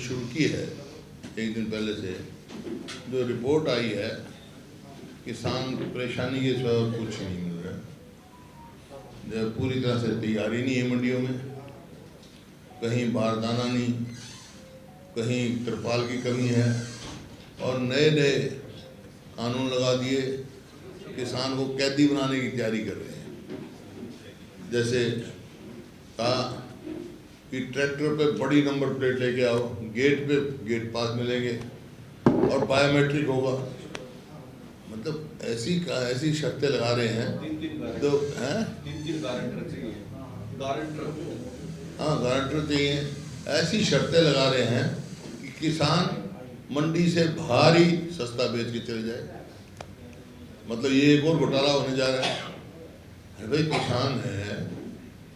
शुरू की है एक दिन पहले से, जो रिपोर्ट आई है किसान की परेशानी के सिवा और कुछ नहीं मिल रहा है। जब पूरी तरह से तैयारी नहीं है मंडियों में, कहीं बारदाना नहीं, कहीं तिरपाल की कमी है, और नए नए कानून लगा दिए, किसान को कैदी बनाने की तैयारी कर रहे हैं। जैसे कहा कि ट्रैक्टर पे बड़ी नंबर प्लेट लेके आओ, गेट पे गेट पास मिलेंगे और बायोमेट्रिक होगा। मतलब ऐसी शर्तें लगा रहे हैं तो हैं, हाँ गारंटर चाहिए। ऐसी शर्तें लगा रहे हैं कि किसान मंडी से बाहर ही सस्ता बेच के चले जाए। मतलब ये एक और घोटाला होने जा रहा है। अरे भाई किसान है,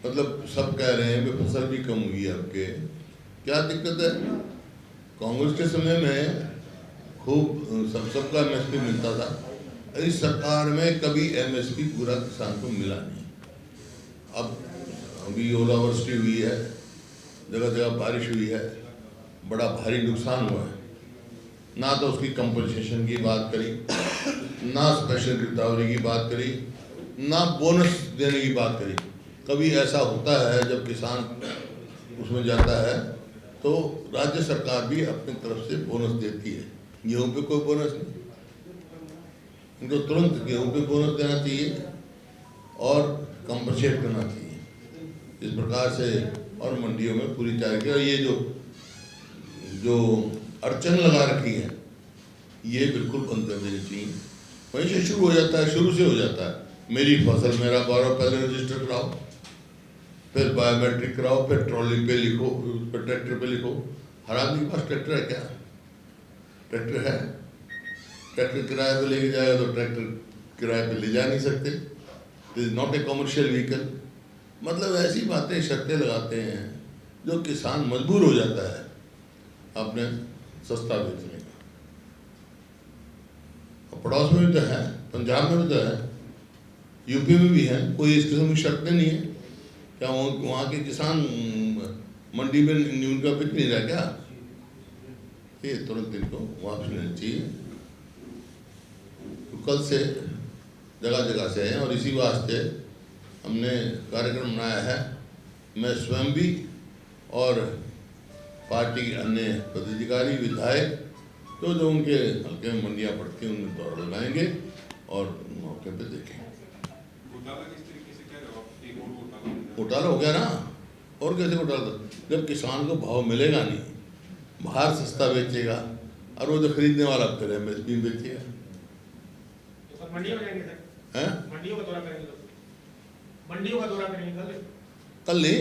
मतलब सब कह रहे हैं कि फसल भी कम हुई है आपके, क्या दिक्कत है? कांग्रेस के समय में खूब सबका एमएसपी मिलता था। इस सरकार में कभी एमएसपी पूरा किसान को मिला नहीं। अब अभी ओलावृष्टि हुई है, जगह जगह बारिश हुई है, बड़ा भारी नुकसान हुआ है। ना तो उसकी कंपनसेशन की बात करी, ना स्पेशल गिरदावरी की बात करी, ना बोनस देने की बात करी। कभी ऐसा होता है जब किसान उसमें जाता है तो राज्य सरकार भी अपनी तरफ से बोनस देती है। गेहूं पे कोई बोनस नहीं, उनको तुरंत गेहूं पे बोनस देना चाहिए और कंपनसेट करना चाहिए। इस प्रकार से और मंडियों में पूरी तैयारी। और ये जो अड़चन लगा रखी है ये बिल्कुल बंद कर देनी चाहिए। वहीं से शुरू हो जाता है, शुरू से हो जाता है। मेरी फसल मेरा गौरव, पहले रजिस्टर कराओ, फिर बायोमेट्रिक कराओ, फिर ट्रॉली पे लिखो, फिर ट्रैक्टर पे लिखो। हर आदमी के पास ट्रैक्टर है क्या? ट्रैक्टर है? ट्रैक्टर किराए पे लेके जाएगा तो ट्रैक्टर किराए पे ले जा नहीं सकते। This is not a commercial vehicle. मतलब ऐसी बातें शर्तें लगाते हैं जो किसान मजबूर हो जाता है अपने सस्ता बेचने का। और पड़ोस में भी तो है, पंजाब में भी तो है, यूपी में भी है। कोई इस किस्म की शर्तें नहीं है क्या? वहाँ के किसान मंडी में उनका बिक नहीं रहा क्या? ये तुरंत इनको वापस लेना चाहिए। तो कल से जगह जगह से हैं और इसी वास्ते हमने कार्यक्रम बनाया है। मैं स्वयं भी और पार्टी के अन्य पदाधिकारी, विधायक जो उनके हल्के में मंडियाँ पड़ती हैं उनमें दौड़ लगाएंगे और मौके पे देखेंगे। घोटाला हो गया ना, और कैसे घोटाला? जब किसान को भाव मिलेगा नहीं, बाहर सस्ता बेचेगा और वो जो खरीदने वाला फिर एमएसपी बेचेगा। मंडियों में जाएंगे सर? हैं? मंडियों का दौरा करेंगे तो? मंडियों का दौरा करेंगे कल नहीं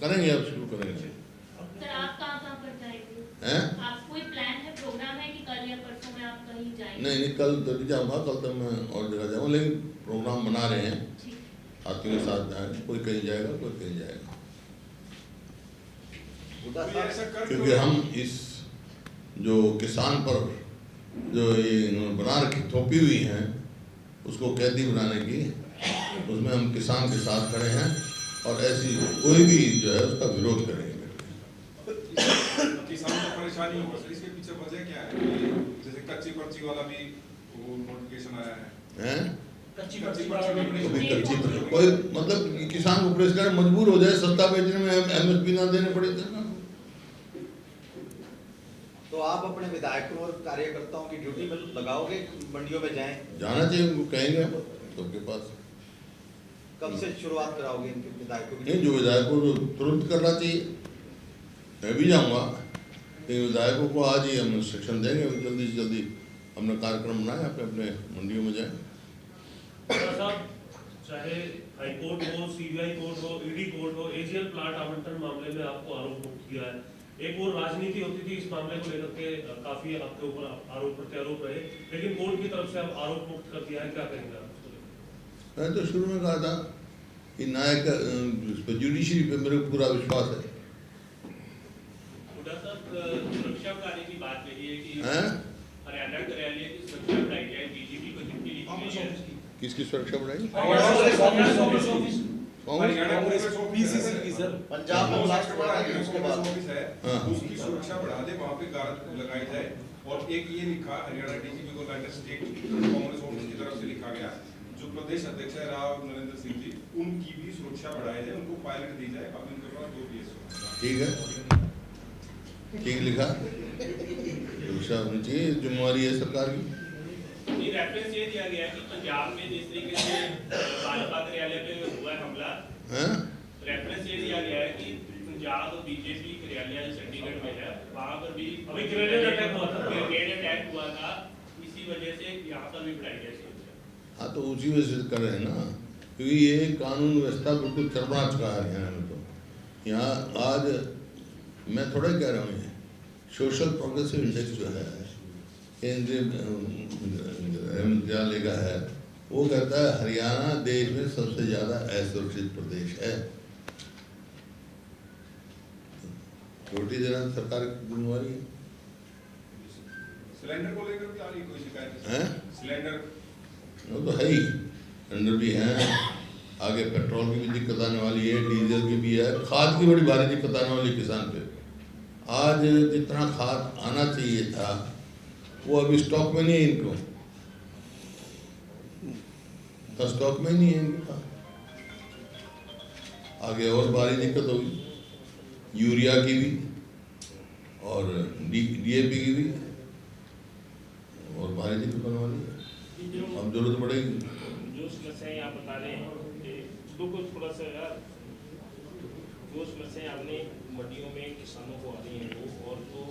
करेंगे, अब शुरू करेंगे। सर आप कहाँ पर जाएंगे? हैं? आप कोई प्लान है, प्रोग्राम है कि कल या परसों में आप कहीं जाएंगे? नहीं कल तो नहीं जाऊँगा, कल तो मैं और जगह जाऊँगा, लेकिन प्रोग्राम बना रहे हैं, साथियों के साथ जाएंगे। कोई कहीं जाएगा, कोई कहीं जाएगा। क्योंकि हम इस जो किसान पर जो ये बना रखी थोपी हुई हैं उसको कैदी बनाने की, उसमें हम किसान के साथ खड़े हैं और ऐसी कोई भी जो है उसका विरोध करेंगे। किसान को परेशानी हो, इसके पीछे वजह क्या है? जैसे कच्ची पर्ची वाला भी वो नोटिफिकेशन आया है। कच्ची पर्ची कोई मतलब किसान को प्रेस कर मजबूर हो जाए सस्ता बेचने में, एमएसपी ना देने पड़े तो आप अपने विधायकों और कार्यकर्ताओं की ड्यूटी में लगाओगे, मंडियों में जाएं? जाना चाहिए, उनको कहेंगे तो के पास। कब से शुरुआत कराओगे इनके विधायकों की? नहीं, जो विधायकों को तुरंत करना चाहिए। मैं भी जाऊँगा, लेकिन विधायकों को आज ही हम इंस्ट्रक्शन देंगे, जल्दी से जल्दी हमने कार्यक्रम बनाए अपने मंडियों में जाए। चाहे हाईकोर्ट हो, सीबीआई कोर्ट हो, ईडी कोर्ट हो, एजीएल प्लांट आवंटन मामले में आपको आरोप मुक्त किया है। एक और राजनीति होती थी इस मामले को लेकर के, काफी आपके ऊपर आरोप प्रत्यारोप रहे, लेकिन कोर्ट की तरफ से आप आरोप मुक्त कर दिया है, क्या कहेंगे आप? मैं तो शुरू में कहा था कि न्यायिक जुडिशरी पे मेरे को पूरा विश्वास है। सुरक्षा कार्य की बात रही है कि हरियाणा कार्यालय की सुरक्षा बढ़ाई जाए, डीजीपी को जितनी लिखी है। किसकी सुरक्षा बढ़ाई? हरियाणा कांग्रेस ऑफिस की सर पंजाब में ब्लास्ट हुआ था उसके बाद ऑफिस है, हाँ। उसकी सुरक्षा बढ़ा दे, वहाँ पे गार्ड लगाई जाए। और एक ये लिखा हरियाणा डीजीपी को लेटर स्टेट कांग्रेस ऑफिस की तरफ से लिखा गया, जो प्रदेश अध्यक्ष है राव नरेंद्र सिंह जी, उनकी भी सुरक्षा बढ़ाई जाए, उनको पायलट दी जाए। अब इनके पास 2 PS ठीक है, ठीक लिखा, सुरक्षा होनी चाहिए, जिम्मेवारी है सरकार की। ये रेफरेंस ये दिया गया है कि पंजाब में जिस तरीके से भाजपा कार्यालय पे हुआ है हमला, हैं? रेफरेंस ये दिया गया है कि पंजाब और बीजेपी कार्यालय चंडीगढ़ में है, वहाँ पर भी अभी ग्रेनेड अटैक हुआ था। ग्रेनेड अटैक हुआ था, इसी वजह से यहाँ पर भी बढ़ाई गई सुरक्षा। हाँ तो उसी वजह से कर रहे हैं ना, क्योंकि ये कानून व्यवस्था बिल्कुल चरमरा चुका है हरियाणा में। तो यहाँ आज मैं थोड़ा ही कह रहा हूँ, ये सोशल प्रोग्रेसिव इंडेक्स जो है केंद्रीय मंत्रालय का है, वो कहता है हरियाणा देश में सबसे ज्यादा असुरक्षित प्रदेश है। छोटी देना सरकार की जिम्मेवारी है। सिलेंडर को लेकर भी आ रही कोई शिकायत हैं? सिलेंडर वो तो है ही, सिलेंडर भी हैं, आगे पेट्रोल की भी दिक्कत आने वाली है, डीजल की भी है, खाद की बड़ी भारी दिक्कत आने वाली है किसान पे। आज जितना खाद आना चाहिए था वो अभी स्टॉक में नहीं है, इनको तो स्टॉक में ही नहीं है इनका। आगे और भारी दिक्कत होगी, यूरिया की भी और DAP की भी और भारी दिक्कत होने वाली है। अब जरूरत पड़ेगी। जो समस्याएं आप बता रहे हैं तो कुछ थोड़ा सा यार, जो समस्याएं आपने मंडियों में किसानों को आ रही हैं वो, और जो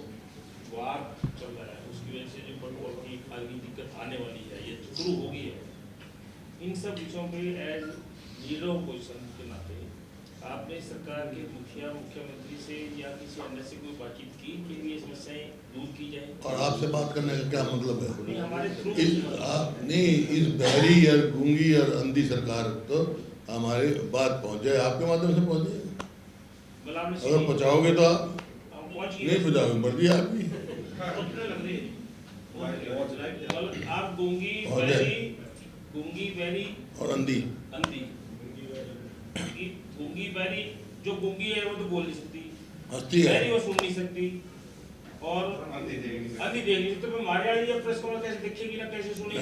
वार चल रहा है उसकी वजह से जो पेट्रोल की खाद की दिक्कत आने वाली है, ये शुरू हो गई है, इन सब विषयों पे एज लीडर ऑफ पोजिशन के नाते आपने सरकार के मुख्यमंत्री से या किसी अन्य से कोई बातचीत की कि ये समस्याएं दूर की जाए? और आपसे बात करने का क्या मतलब है? नहीं, हमारे थ्रू नहीं, इस बहरी या गूंगी और अंधी सरकार तो हमारी बात पहुंचे, आपके माध्यम से पहुंचे। अगर पहुंचाओगे तो आप नहीं पहुंचाओगे, मर्जी आपकी। आप गूंगी बहरी और अंधी गूंगी बहरी, जो गूंगी है वो तो बोल नहीं सकती, हस्ती है, बहरी वो सुन नहीं सकती, और अंधी देख अंधी देख नहीं सकती। तो हमारे वाली ये प्रेस कॉन्फ्रेंस कैसे देखेगी ना, कैसे सुनेगी?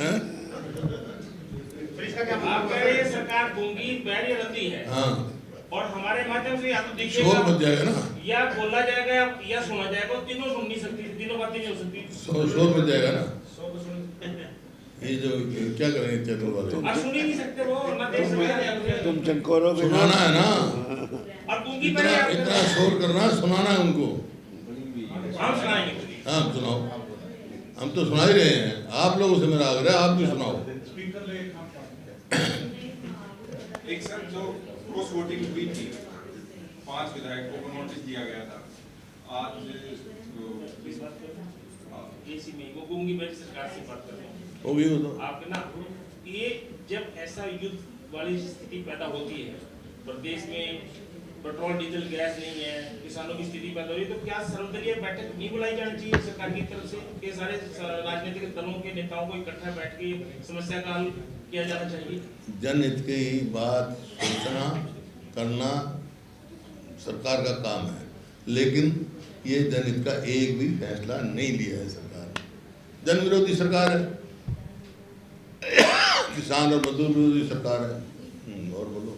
आप कह रहे हैं सरकार गूंगी बहरी और अंधी है, हाँ, और हमारे माध्यम से या तो शोर दिखेगा बच जाएगा ना, या बोला जाएगा या सुना जाएगा, तीनों सुन नहीं सकती, तीनों बातें नहीं हो सकती। शोर बच जाएगा ना। ये जो क्या करेंगे चैनल वाले, और सुन ही नहीं सकते वो, ना देख सकते। तुम चंकोरों के सुनाना है ना, और गूंगी इतना बहरी इतना शोर करना, सुनाना है उनको। हम सुनाएंगे। हाँ सुनाओ, हम तो सुना ही रहे हैं, आप लोगों से मेरा आग्रह है, आप भी सुनाओ। एक सर जो क्रॉस वोटिंग हुई थी, 5 विधायकों को नोटिस दिया गया था, आज इसी में वो गूंगी बहरी सरकार से बात कर रहे हैं होगी वो तो। आपके ना, ये जब ऐसा युद्ध वाली स्थिति पैदा होती है, प्रदेश में पेट्रोल डीजल गैस नहीं है, किसानों की स्थिति पैदा हो रही है, तो क्या सर्वदलीय बैठक नहीं बुलाई जानी चाहिए सरकार की तरफ से कि सारे राजनीतिक दलों के नेताओं को इकट्ठा बैठ के समस्या का हल किया जाना चाहिए? जनहित की बात सोचना करना सरकार का काम है, लेकिन ये जनहित का एक भी फैसला नहीं लिया है सरकार। जन विरोधी सरकार है, किसान और मजदूर विरोधी सरकार है। और बोलो,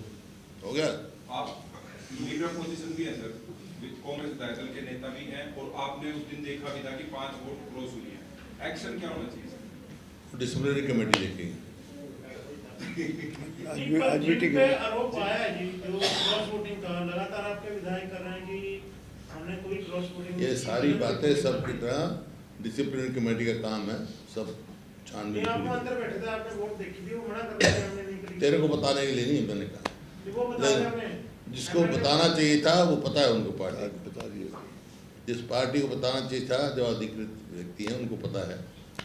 हो गया? आप लीडर पोजीशन भी है सर, कांग्रेस दल के नेता भी हैं, और आपने उस दिन देखा भी था कि 5 वोट क्रॉस हुई है, एक्शन क्या होना चाहिए सर? डिसिप्लिनरी कमेटी देखेगी। आज मीटिंग है। आरोप आया है जी, जो क्रॉस वोटिंग का लगातार आपके विधायक कर रहे हैं कि हमने कोई क्रॉस वोटिंग। ये सारी बातें सब की तरह डिसिप्लिनरी कमेटी का काम है, सब छानबीन। आप अंदर बैठे थे, आपने वोट देखी थी, वो मना कर रहे थे, हमने नहीं करी। तेरे को बताने के लिए नहीं मैंने कहा, वो बता रहे हमने, जिसको बताना चाहिए था वो पता है उनको, पार्टी को बता दिए। जिस पार्टी को बताना चाहिए था, जो अधिकृत व्यक्ति हैं उनको पता है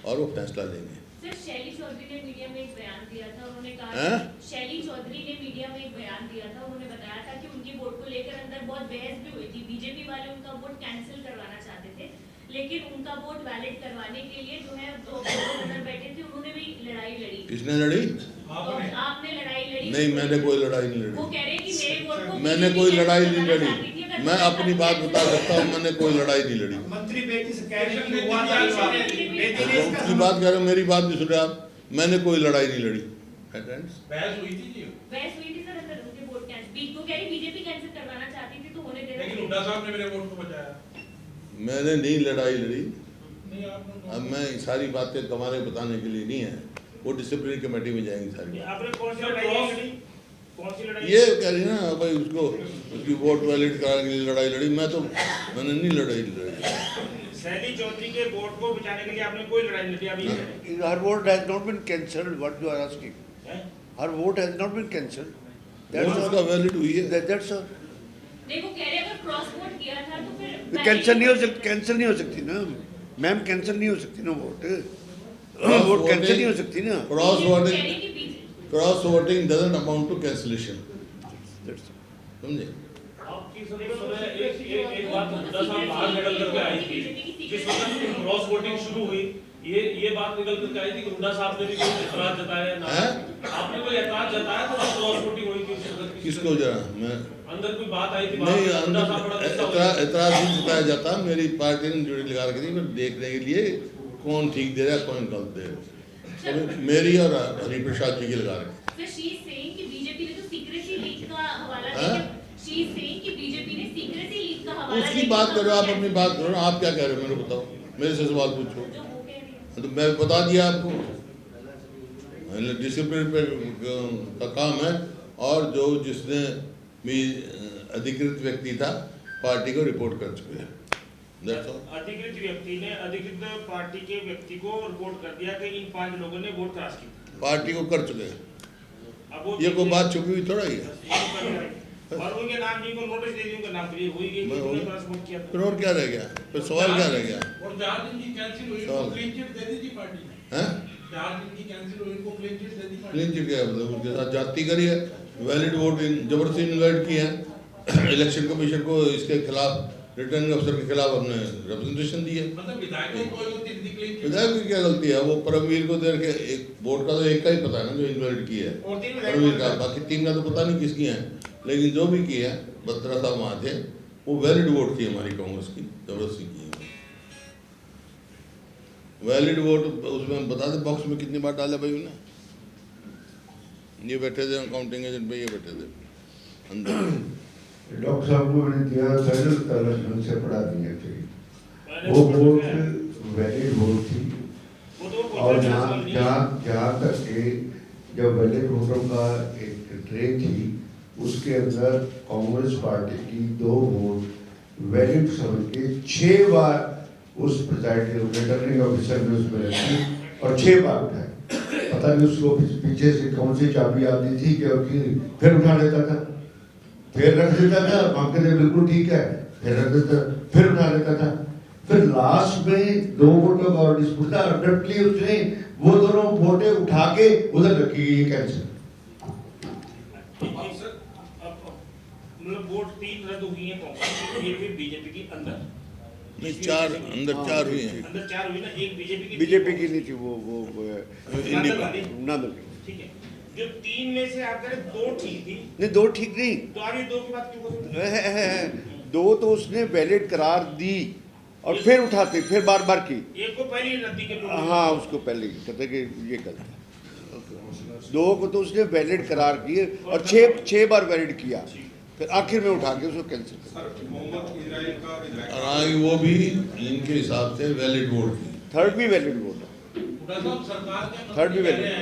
और वो फैसला लेंगे। सर शैली चौधरी ने मीडिया में एक बयान दिया था, उन्होंने कहा हैं? शैली चौधरी ने मीडिया में एक बयान दिया था, उन्होंने बताया था कि उनकी वोट को लेकर अंदर बहुत बहस भी हुई थी। बीजेपी वाले उनका वोट कैंसिल करवाना चाहते थे, लेकिन उनका वोट वैलिड करवाने के लिए जो है दो अंदर बैठे थे, उन्होंने भी लड़ाई लड़ी। किसने लड़ी? तो आपने लड़ाई लड़ी? नहीं, मैंने कोई लड़ाई नहीं वो लड़ी। कह रहे हैं कि मेरे वोट को मैंने बीजेपी कोई कैंसिल लड़ाई नहीं करवाना लड़ी। चाहती थी, अगर मैं अपनी बात बता सकता हूँ, मैंने कोई लड़ाई नहीं लड़ी। मंत्री बेटी से कह रही है कि हुआ था विवाद। बेटी ने इसका की बात कर रहे हो, मेरी बात नहीं सुन रहे आप। मैंने कोई लड़ाई नहीं लड़ी। बहस हुई थी जी। बहस हुई थी सर, अंदर उनके वोट कैंसिल, वो कह रही बीजेपी कैंसिल करवाना चाहती थी तो होने दे रहे लेकिन हुड्डा साहब ने मेरे वोट को बचाया। मैंने नहीं लड़ाई लड़ी। नहीं आपने अब मैं सारी बातें तुम्हारे बताने के लिए नहीं है, वो डिसिप्लिन कमेटी में जाएंगी सारी। आपने कौन सी लड़ाई लड़ी? कौन सी लड़ाई? ये कह रही ना भाई, उसको उसकी वोट वैलिड कराने के लिए लड़ाई लड़ी। मैंने नहीं लड़ाई लड़ी। सैनी चौधरी के वोट को बचाने के लिए आपने कोई लड़ाई नहीं लड़ी अभी? Her vote has not been cancelled. What you are asking? Her vote has not been cancelled. Vote उसका वैलिड हुई है। That's all. देखो कह रहे अगर क्रॉस वोट किया था तो फिर कैंसिल नहीं हो सकती ना मैम, कैंसिल नहीं हो सकती ना वोट कैंसिल नहीं हो सकती ना। Cross voting doesn't amount to cancellation, समझे? आपकी सुबह एक बात हुड्डा साहब बाहर निकल करके आई थी, जिस वक्त क्रॉस वोटिंग शुरू हुई, ये बात निकल करके आई थी कि हुड्डा साहब ने भी कोई एतराज जताया ना, आपने कोई एतराज जताया था जब क्रॉस वोटिंग हुई थी उस वक्त? किसको जरा मैं अंदर कोई बात आई थी? नहीं, अंदर एतराज नहीं जताया जाता। मेरी पार्टी ने ड्यूटी लगा रखी थी देखने के लिए कौन ठीक दे रहा है कौन गलत दे रहा है। मेरी और हरिप्रसाद जी की लगा रखी। उसकी बात करो, आप अपनी बात करो। आप क्या कह रहे हो मेरे को बताओ, मेरे से सवाल पूछो। तो मैं बता दिया आपको, डिसिप्लिन पे का काम है। और जो जिसने भी अधिकृत व्यक्ति था पार्टी को रिपोर्ट कर चुके हैं। अधिकृत व्यक्ति ने अधिकृत पार्टी के व्यक्ति को रिपोर्ट कर दिया कि इन 5 लोगों ने वोट क्रॉस की, पार्टी को कर चुके हैं। अब वो ये कोई बात छुपी हुई थोड़ा ही है। और उनके नाम जिनको नोटिस दे दी उनका नाम क्लियर हो ही गई कि उन्होंने क्रॉस वोट किया था। फिर और क्या रह गया, फिर सवाल क्या रह गया? और 4 दिन की कैंसिल हुई, उनको क्लीन चिट दे दी थी पार्टी ने। हैं? 4 दिन की कैंसिल हुई, उनको क्लीन चिट दे दी पार्टी। क्लीन चिट क्या मतलब? उनके साथ जाति करी है, वैलिड वोट जबरदस्ती इन्वाइट किए हैं। इलेक्शन कमीशन को इसके खिलाफ, रिटर्निंग अफसर के खिलाफ हमने रिप्रेजेंटेशन दी है। मतलब विधायकों को कोई गलती नहीं, क्लीन चिट। विधायक की क्या गलती है? वो परमवीर को देर के एक वोट का तो एक का ही पता है ना जो इन्वाइट किया है, परमवीर का। बाकी 3 का तो पता नहीं किसकी है, लेकिन जो भी किया है, बत्रा साहब वहाँ थे, वो वैलिड वोट थी हमारी कांग्रेस की, जबरदस्ती की है वैलिड वोट। उसमें बता दे बॉक्स में कितनी बार डाला भाई उन्हें? ये बैठे थे काउंटिंग एजेंट पे, ये बैठे थे अंदर। डॉक्टर साहब को मैंने दिया फैजल तलत से पढ़ा दिए थे, वो वोट वैलिड वोट थी। और जहाँ तक के जब वैलिड वोटों का एक ट्रे थी, उसके अंदर कांग्रेस पार्टी की 2 वोट वैलिड समझ के 6 बार उस प्रिजाइडिंग रिटर्निंग ऑफिसर ने उसमें रखी और 6 बार उठाए। पता नहीं उसको पीछे से कौन सी चाबी आती थी क्या, फिर उठा लेता था, फिर रख देता था, मांगते थे बिल्कुल ठीक है, फिर रख देता, फिर उठा लेता था। फिर लास्ट में 2 वोटों का और डिस्प्यूट था, अब्रप्टली उसने वो दोनों वोटें उठा के उधर रखी गई कैंसिल। मतलब वोट 3 रद्द हुई है कांग्रेस की, 1 हुई बीजेपी की अंदर। नहीं, 4 अंदर 4 हुई हैं। अंदर 4 हुई ना, 1 बीजेपी की नहीं थी, वो नादल। ठीक है, जो 3 में से आप कह रहे 2 ठीक थी। नहीं, 2 ठीक नहीं, तो आप ये 2 की बात क्यों कर रहे हैं? 2 तो उसने वैलिड करार दी और फिर उठाते, फिर बार बार की। एक को पहले रद्दी के, हाँ, उसको पहले कहते कि ये गलत है। 2 को तो उसने वैलिड करार किए और 6 बार वैलिड किया, फिर आखिर में उठा के उसको कैंसिल कर। वो भी इनके हिसाब से वैलिड वोट थी। 3rd भी वैलिड वोट है, सरकार के 3rd भी वैलिड है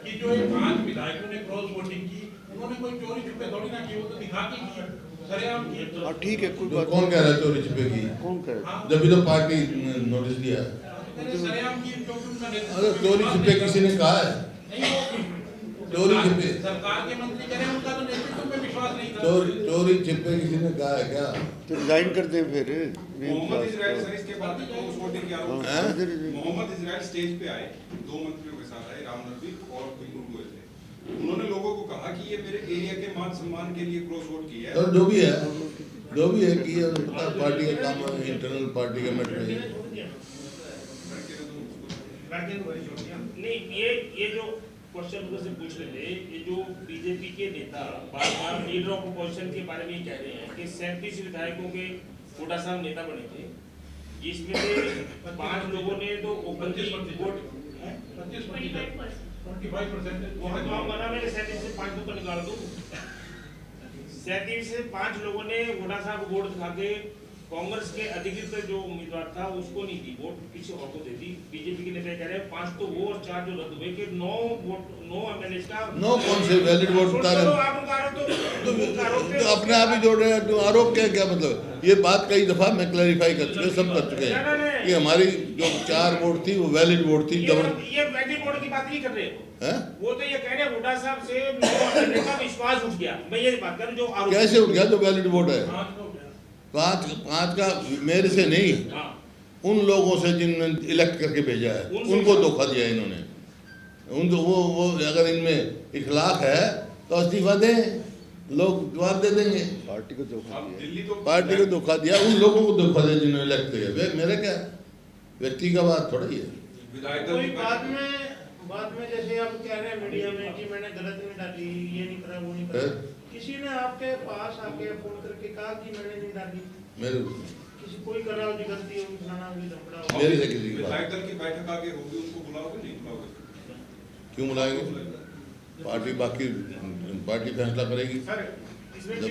कि जो 5 विधायकों ने क्रॉस वोटिंग की, उन्होंने कोई चोरी छुपे थोड़ी ना की, वो तो दिखा के की, सरेआम की। हाँ ठीक है, कोई बात। कौन कह रहा है चोरी छिपे की? कौन कह रहा है? जब भी तो पार्टी नोटिस दिया है। सरेआम की, अगर चोरी छिपे किसी ने कहा है? चोरी छिपे सरकार के मंत्री कह रहे हैं, उनका तो नेतृत्व पे विश्वास नहीं था। चोरी छिपे किसी ने कहा है क्या? तो रिजाइन कर दे फिर। मोहम्मद इजराइल सर इसके बाद क्रॉस वोटिंग के आरोप मोहम्मद इजराइल स्टेज पे आए, 2 मंत्रियों के साथ आए, राम नरवीर और कोई हुए थे। उन्होंने लोगों को कहा कि ये मेरे एरिया के मान सम्मान के लिए क्रॉस वोट किया है। और जो भी है कि ये पार्टी का काम है, इंटरनल पार्टी का मैटर है। नहीं, ये जो क्वेश्चन उधर से पूछ रहे थे, ये जो बीजेपी के नेता बार-बार लीडर ऑफ अपोजिशन के बारे में ये कह रहे हैं कि 37 विधायकों के कोटा साहब नेता बने थे, जिसमें से 5 लोगों ने तो ओपनली वोट 25% वहाँ तो बना, मैंने 37 से 5 को निकाल दूँ। 37 से 5 लोगों ने वोटा साहब को वोट दिखा के कांग्रेस के अधिकृत जो उम्मीदवार था उसको नहीं दी वोट, किसी और को दे दी। बीजेपी के नेता कह रहे हैं 5 तो वो और 4 जो रद्द हुए कि 9 एमएलए का 9 कौन से वैलिड वोट बता रहे तो अपने आप ही जोड़ रहे हैं। तो आरोप क्या मतलब, ये बात कई दफा मैं क्लैरिफाई कर चुके, सब कर चुके हैं कि हमारी जो 4 वोट थी वो वैलिड वोट थी। ये वैलिड वोट की बात नहीं कर रहे हैं, वो तो ये कह रहे हैं वोटा साहब से 9 एमएलए का विश्वास उठ गया। मैं ये बात कर रहा हूं जो आरोप कैसे उठ गया, जो वैलिड वोट है 5 का मेरे से नहीं, उन लोगों से जिन्होंने इलेक्ट करके भेजा है उनको धोखा दिया इन्होंने। उनको वो अगर इनमें इखलाक है तो इस्तीफा दें, लोग जवाब दे देंगे। पार्टी को धोखा दिया, पार्टी को धोखा दिया, उन लोगों को धोखा दिया जिन्होंने इलेक्ट किया। मेरे क्या व्यक्ति का बात थोड़ा ही है। कोई बाद में जैसे आप कह रहे हैं मीडिया में कि मैंने गलत नहीं डाली, ये नहीं करा, वो नहीं करा, किसी ने आपके पास आके फोन करके कहा कि मैंने नहीं डाली? मेरे किसी कोई कर रहा हो जी गलती हो, फलाना हो, धमकड़ा हो। मेरे से किसी की विधायक दल की बैठक आगे होगी, उसको बुलाओगे नहीं बुलाओगे? क्यों बुलाएंगे? पार्टी फैसला करेगी, जब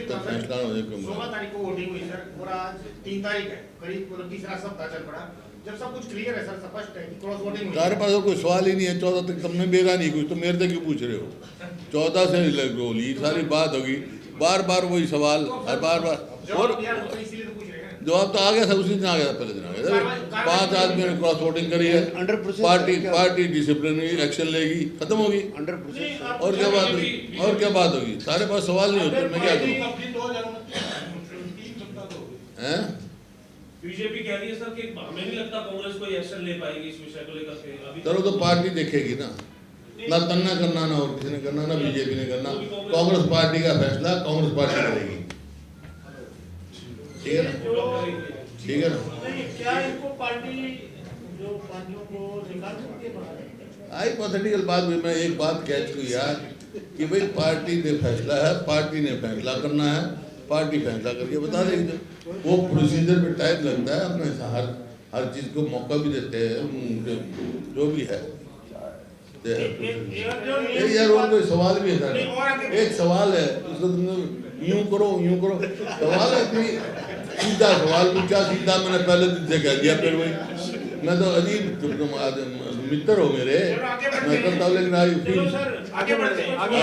तक फैसला हो जाए। 16 तारीख को वोटिंग हुई सर, और आज 3 तारीख है, करीब तीसरा सप्ताह चल पड़ा। जब सब कुछ क्लियर है सर, स्पष्ट है कि क्रॉस वोटिंग हुई। तुम्हारे पास कोई सवाल ही नहीं है। 14 तक तुमने बेरा नहीं कुछ, तो मेरे से क्यों पूछ रहे हो? 14 से होली सारी बात होगी, बार वही सवाल, और बार और जवाब तो आ गया था, उसी दिन आ गया था, पहले दिन आ गया था। 5 आदमियों ने क्रॉस वोटिंग करी है, 100% पार्टी डिसिप्लिनरी एक्शन लेगी, खत्म होगी। 100% और क्या बात होगी? सारे पास सवाल नहीं होते, मैं क्या करूँ? हैं? बीजेपी कह रही है सर कि हमें नहीं लगता कांग्रेस कोई एक्शन ले पाएगी इस विषय को लेकर के। अभी चलो तो पार्टी देखेगी ना तन्ना करना, ना और किसी ने करना, ना बीजेपी ने करना। कांग्रेस पार्टी का फैसला कांग्रेस पार्टी करेगी, ठीक है ना? ठीक है ना? क्या इनको पार्टी जो पार्टियों को निकाल सकती है बाहर? हाइपोथेटिकल बात भी, मैं एक बात कह चुकी यार कि भाई पार्टी ने फैसला है, पार्टी ने फैसला करना है, पार्टी फैसला करके बता देगी। वो प्रोसीजर पे टाइम लगता है, अपने हर चीज़ को मौका भी देते हैं, जो भी है। यार और कोई सवाल भी है, एक सवाल है उसको तुमने यूं करो सवाल है कि सीधा सवाल पूछा, सीधा मैंने पहले दिन से कह दिया। फिर वही मैं तो अजीब, तुम मित्र हो मेरे, मैं करता हूँ, लेकिन आगे बढ़ते हैं, आगे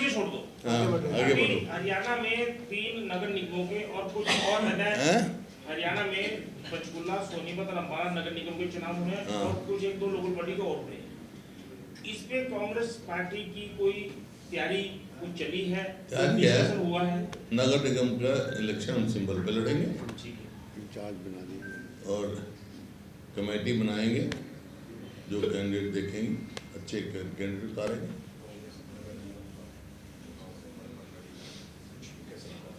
छोड़ दो। आगे बढ़ो। हरियाणा में 3 नगर निगमों के और कुछ और हरियाणा में पंचकुला, सोनीपत और अम्बाला नगर निगम के चुनाव हुए और कुछ 1-2 लोकल बॉडी के और हुए। इस पे कांग्रेस पार्टी की कोई तैयारी कुछ चली है? हुआ है? नगर निगम का इलेक्शन हम सिंबल पे लड़ेंगे, इंचार्ज बना देंगे और कमेटी बनाएंगे, जो कैंडिडेट देखेंगे अच्छे कैंडिडेट उतारेंगे।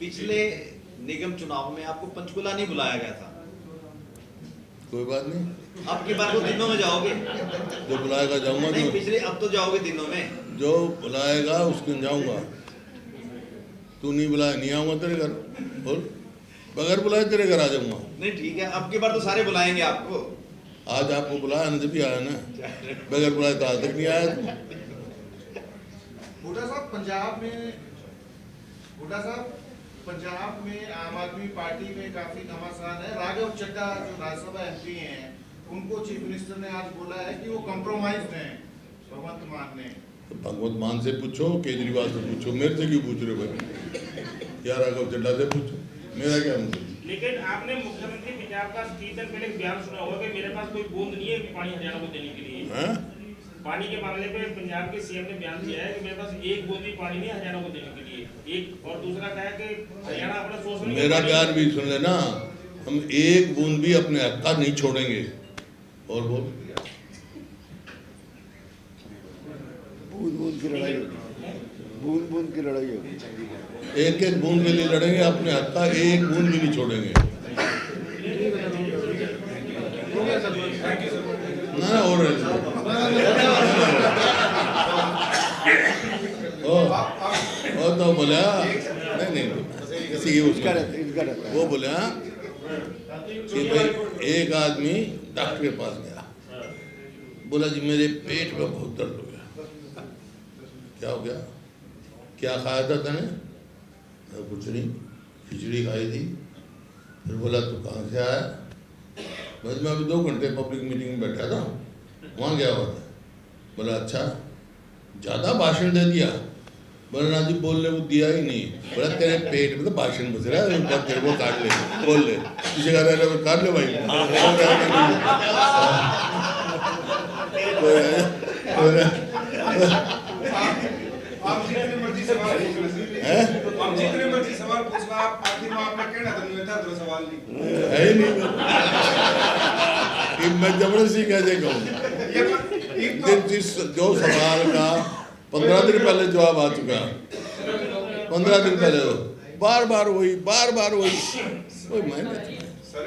पिछले निगम चुनाव में आपको पंचकुला नहीं बुलाया गया था, कोई बात नहीं, अब की बार वो दिनों में जाओगे? जो बुलाएगा जाऊंगा। नहीं, पिछले अब तो जाओगे दिनों में। जो बुलाएगा उसको जाऊंगा, तू नहीं बुलाया नहीं आऊंगा तेरे घर, बोल बगैर बुलाए तेरे घर आ जाऊंगा। नहीं ठीक है, अब की बार तो सारे बुलाएंगे आपको। आज आपको बुलाया ना, जब भी आया ना, बगैर बुलाए तो आज तक नहीं आया। बूटा साहब पंजाब में आम आदमी पार्टी में काफी घमासान है। राघव चड्ढा जो राज्यसभा एमपी हैं, उनको चीफ मिनिस्टर ने आज बोला है कि वो कॉम्प्रोमाइज्ड हैं भगवंत मान ने। तो भगवंत मान से पूछो, केजरीवाल से पूछो, मेरे से क्यों पूछ रहे हो भाई? यार राघव चड्ढा से पूछो, मेरा क्या मतलब? लेकिन आपने मुख्यमंत्री पंजाब का 3 दिन पहले बयान सुना होगा कि मेरे पास कोई बूंद नहीं है पानी हरियाणा को देने के लिए। पानी के मामले पे पंजाब के सीएम ने बयान दिया है कि मेरे पास 1 बूंद भी पानी नहीं है हरियाणा को देने के लिए। एक और दूसरा कहा है कि हरियाणा अपना सोच, मेरा प्यार भी सुन लेना, हम 1 बूंद भी अपने हक का नहीं छोड़ेंगे। और बोल, बूंद की लड़ाई होगी, बूंद की लड़ाई होगी। 1-1 बूंद के लिए लड़ेंगे, अपने हक का 1 बूंद भी नहीं छोड़ेंगे। ना और और तो बोला नहीं किसी इसका रहता है। वो बोला कि भाई एक आदमी डॉक्टर के पास गया, बोला जी मेरे पेट में बहुत दर्द हो गया। क्या हो गया? क्या खाया था तने? कुछ नहीं, खिचड़ी खाई थी। फिर बोला तू कहाँ से आया? बस मैं अभी 2 घंटे पब्लिक मीटिंग में बैठा था, वहाँ गया हुआ था। बोला अच्छा, ज़्यादा भाषण दे दिया? बोला ना जी बोलने को दिया ही नहीं। बोला तेरे पेट में तो भाषण बज रहा है, तेरे को काट ले, बोल ले, किसी का रह काट ले भाई। आप जितने मर्जी सवाल पूछ लो, आप आखिर में आपका कहना तो नहीं था, तो सवाल नहीं है ही नहीं कि मैं जबरदस्ती कैसे कहूँ। जिस जो सवाल का 15 दिन पहले जवाब आ चुका, 15 दिन पहले बार बार वही कोई मायने। सर